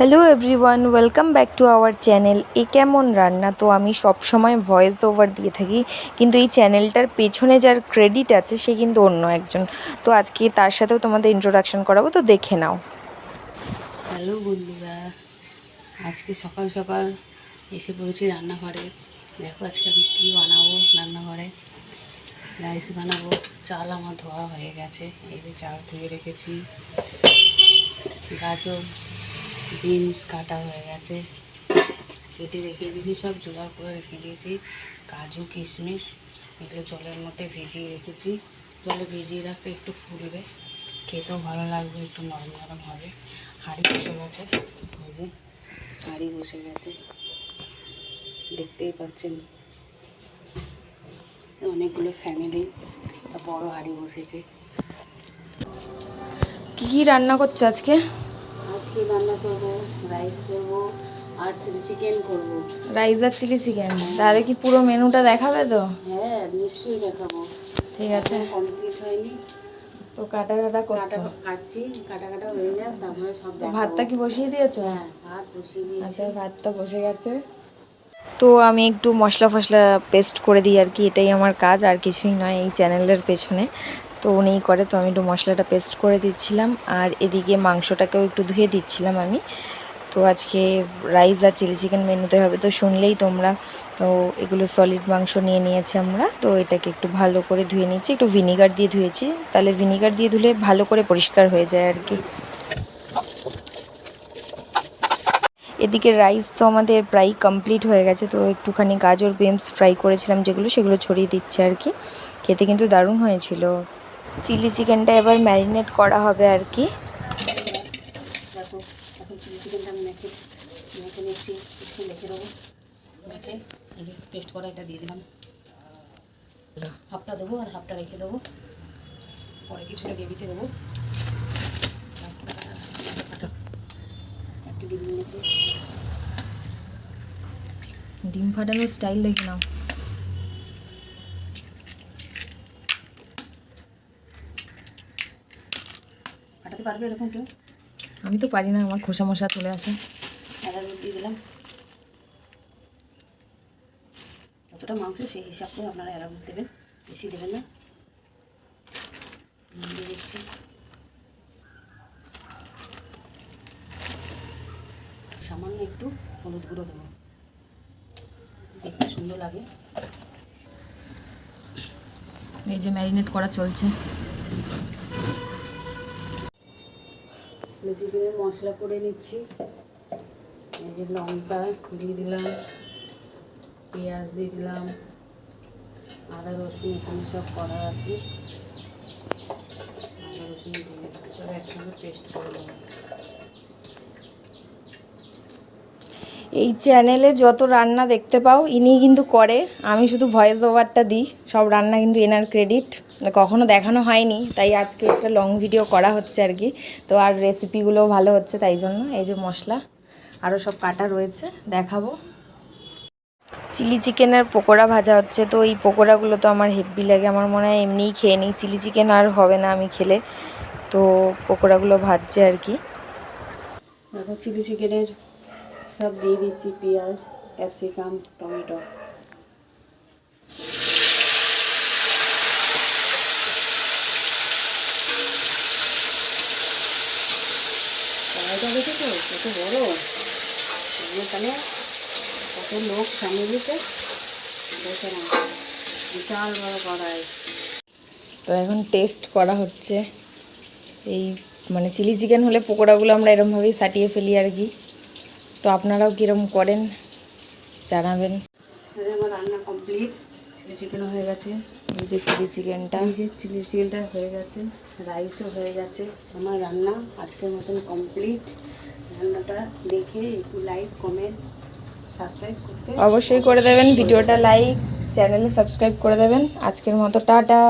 Hello everyone, welcome back to our channel এ কেমন রান্না। তো আমি সব সময় ভয়েস ওভার দিয়ে থাকি, কিন্তু এই চ্যানেলটার পেছনে যার ক্রেডিট আছে সে কিন্তু অন্য একজন। তো আজকে তার সাথেও তোমাদের ইন্ট্রোডাকশন করাবো, তো দেখে নাও। হ্যালো বন্ধুরা, আজকে সকাল সকাল এসে পড়েছি রান্নাঘরে। দেখো আজকে আমি কী বানাবো। রান্নাঘরে রাইস বানাবো। চাল আমার ধোয়া হয়ে গেছে, এই যে চাল ধুয়ে রেখেছি। গাজর বিনস কাটা হয়ে গেছে, কেটে রেখে দিয়েছি, সব জোগাড় করে রেখে দিয়েছি। কাজু কিশমিশ এগুলো জলের মধ্যে ভিজিয়ে রেখেছি। জলে ভিজিয়ে রাখলে একটু ফুলবে, খেতেও ভালো লাগবে, একটু নরম নরম হবে। হাঁড়ি বসে গেছে, এই যে হাঁড়ি বসে গেছে, দেখতেই পাচ্ছেন। অনেকগুলো ফ্যামিলি, একটা বড় হাঁড়ি বসেছে। কী রান্না করছো আজকে? আজকে রান্না করবো, রাইস করবো আর চিলি চিকেন করবো। রাইস আর চিলি চিকেন, তাহলে কি পুরো মেনুটা দেখাবে তো? হ্যাঁ, নিশ্চয়ই দেখাবো। ঠিক আছে, কমপ্লিট হয়নি তো কাটা কাটছি, কাটা হয়ে যাক, তারপরে সব দেখাবো। ভাতটা কি বসিয়ে দিয়েছো? হ্যাঁ, ভাত বসিয়ে দিয়েছি। আচ্ছা, ভাতটা বসে গেছে। তো আমি একটু মশলা ফসলা পেস্ট করে দিই আর কি, এটাই আমার কাজ, আর কিছুই নয় এই চ্যানেলের পেছনে। তো উনিই করে, তো আমি একটু মশলাটা পেস্ট করে দিচ্ছিলাম, আর এদিকে মাংসটাকেও একটু ধুয়ে দিচ্ছিলাম আমি। তো আজকে রাইস আর চিলি চিকেন মেনুতে হবে, তো শুনলেই তোমরা। তো এগুলো সলিড মাংস নিয়ে নিয়েছি আমরা, তো এটাকে একটু ভালো করে ধুয়ে নিচ্ছি, একটু ভিনিগার দিয়ে ধুয়েছি, তাহলে ভিনিগার দিয়ে ধুলে ভালো করে পরিষ্কার হয়ে যায় আর কি। এদিকে রাইস তো আমাদের প্রায় কমপ্লিট হয়ে গেছে, তো একটুখানি গাজর বিনস ফ্রাই করেছিলাম যেগুলো, সেগুলো ছড়িয়ে দিচ্ছে আর কি। খেতে কিন্তু দারুণ হয়েছিল। চিলি চিকেনটা এবার ম্যারিনেট করা হবে আর কি। দেখো, এখন চিলি চিকেনটা আমি মেখে নিচ্ছি, একটু মেখে দেবো। মেখে এই যে পেস্ট করা এটা দিয়ে দিলাম। হাফটা দেবো আর হাফটা রেখে দেবো, পরে কিছুটা গ্রেভিতে দেবো। একটা ডিম নিয়েছি। ডিম ফাটানোর স্টাইল দেখে নাও। ফাটাতে পারবে এরকম কেউ? আমি তো পারি না, আমার খোসা মশা চলে আসে। আদা দিয়ে দিলাম। যতটা মাংস সেই হিসাব করে আপনারা অ্যালাউড দেবেন, বেশি দেবেন না। দিয়ে দিচ্ছি সামান্য একটু হলুদ গুঁড়ো দেবো, দেখতে সুন্দর লাগে। এই যে ম্যারিনেট করা চলছে। চিলি চিকেনের মশলা করে নিচ্ছি। এই যে লঙ্কা দিয়ে দিলাম, পেঁয়াজ দিয়ে দিলাম, আদা রসুন এখানে সব করা আছে। আদা রসুন দিয়ে সব একসঙ্গে পেস্ট করে দেবো। এই চ্যানেলে যত রান্না দেখতে পাও ইনি কিন্তু করে, আমি শুধু ভয়েস ওভারটা দিই, সব রান্না কিন্তু এনার ক্রেডিট। কখনো দেখানো হয়নি, তাই আজকে একটা লং ভিডিও করা হচ্ছে আর কি। তো আর রেসিপিগুলোও ভালো হচ্ছে, তাই জন্য। এই যে মশলা আরও সব কাটা রয়েছে, দেখাবো। চিলি চিকেনের পকোড়া ভাজা হচ্ছে, তো এই পকোড়াগুলো তো আমার হেভি লাগে, আমার মনে হয় এমনিই খেয়ে নিই, চিলি চিকেন আর হবে না আমি খেলে। তো পকোড়াগুলো ভাজছে আর কি। দেখো চিলি চিকেনের সব দিয়ে দিচ্ছি, পেঁয়াজ, ক্যাপসিকাম, টমেটো। কড়াইটা দেখেছো কত বড়, এখানে কত লোক ফ্যামিলিতে, দেখে না, বিশাল বড় কড়াই। তো এখন টেস্ট করা হচ্ছে। এই মানে চিলি চিকেন হলে পকোড়াগুলো আমরা এরমভাবেই সাটিয়ে ফেলি আর কি। তো আপনারাও কীরকম করেন জানাবেন। আমার রান্না কমপ্লিট, চিলি চিকেনও হয়ে গেছে। এই যে চিলি চিকেনটা, এই যে চিলি চিকেনটা হয়ে গেছে, রাইসও হয়ে গেছে। আমার রান্না আজকের মতন কমপ্লিট। রান্নাটা দেখে একটু লাইক, কমেন্ট, সাবস্ক্রাইব করতে অবশ্যই করে দেবেন। ভিডিওটা লাইক, চ্যানেলে সাবস্ক্রাইব করে দেবেন। আজকের মতো টাটা।